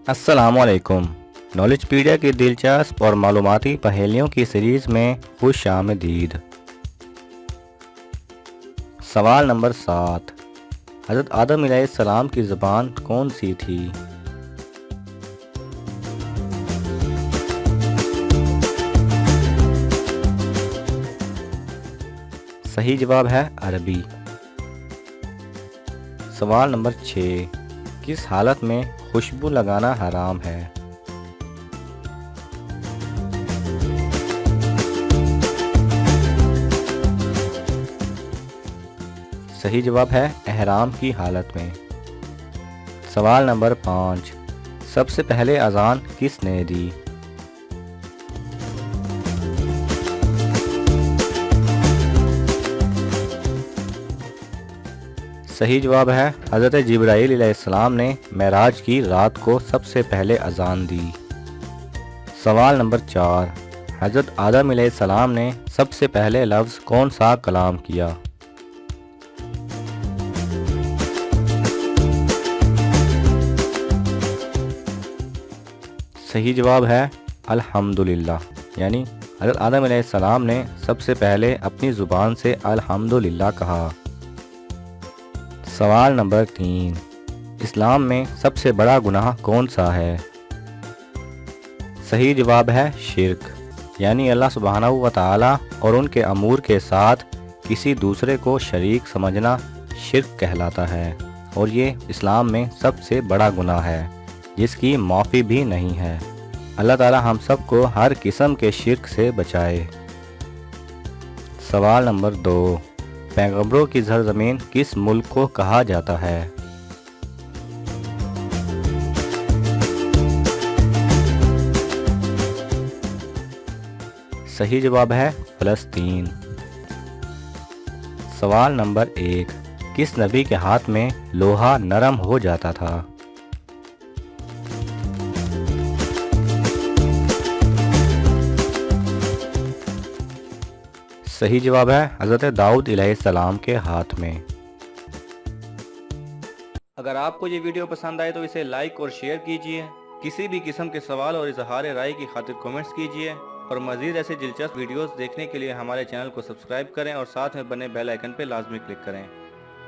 अस्सलामुअलैकुम। नॉलेजपीडिया की दिलचस्प और मालूमाती पहेलियों की सीरीज़ में खुश आमदीद। सवाल नंबर 7। हज़रत आदम अलैहिस्सलाम की ज़ुबान कौन सी थी? सही जवाब है अरबी। सवाल नंबर 6। किस हालत में खुशबू लगाना हराम है? सही जवाब है एहराम की हालत में। सवाल नंबर 5। सबसे पहले अज़ान किसने दी? सही जवाब है हज़रत जिब्राईल अलैहिस्सलाम ने मेराज की रात को सबसे पहले अज़ान दी। सवाल नंबर 4। हज़रत आदम अलैहिस्सलाम ने सबसे पहले लफ्ज़ कौन सा कलाम किया? सही जवाब है अल्हम्दुलिल्लाह, यानी हज़रत आदम अलैहिस्सलाम ने सबसे पहले अपनी ज़ुबान से अल्हम्दुलिल्लाह कहा। सवाल नंबर 3। इस्लाम में सबसे बड़ा गुनाह कौन सा है? सही जवाब है शिर्क, यानी अल्लाह सुब्हानहू व तआला और उनके अमूर के साथ किसी दूसरे को शरीक समझना शिर्क कहलाता है और ये इस्लाम में सबसे बड़ा गुनाह है जिसकी माफ़ी भी नहीं है। अल्लाह ताला हम सब को हर किस्म के शिर्क से बचाए। सवाल नंबर 2। पैगंबरों की सरज़मीन किस मुल्क को कहा जाता है? सही जवाब है फ़लस्तीन। सवाल नंबर 1। किस नबी के हाथ में लोहा नरम हो जाता था? सही जवाब है हज़रत दाऊद अलैहिस्सलाम के हाथ में। अगर आपको ये वीडियो पसंद आए तो इसे लाइक और शेयर कीजिए। किसी भी किस्म के सवाल और इजहार राय की खातिर कमेंट्स कीजिए और मज़ीद ऐसे दिलचस्प वीडियोस देखने के लिए हमारे चैनल को सब्सक्राइब करें और साथ में बने बेल आइकन पर लाजमी क्लिक करें।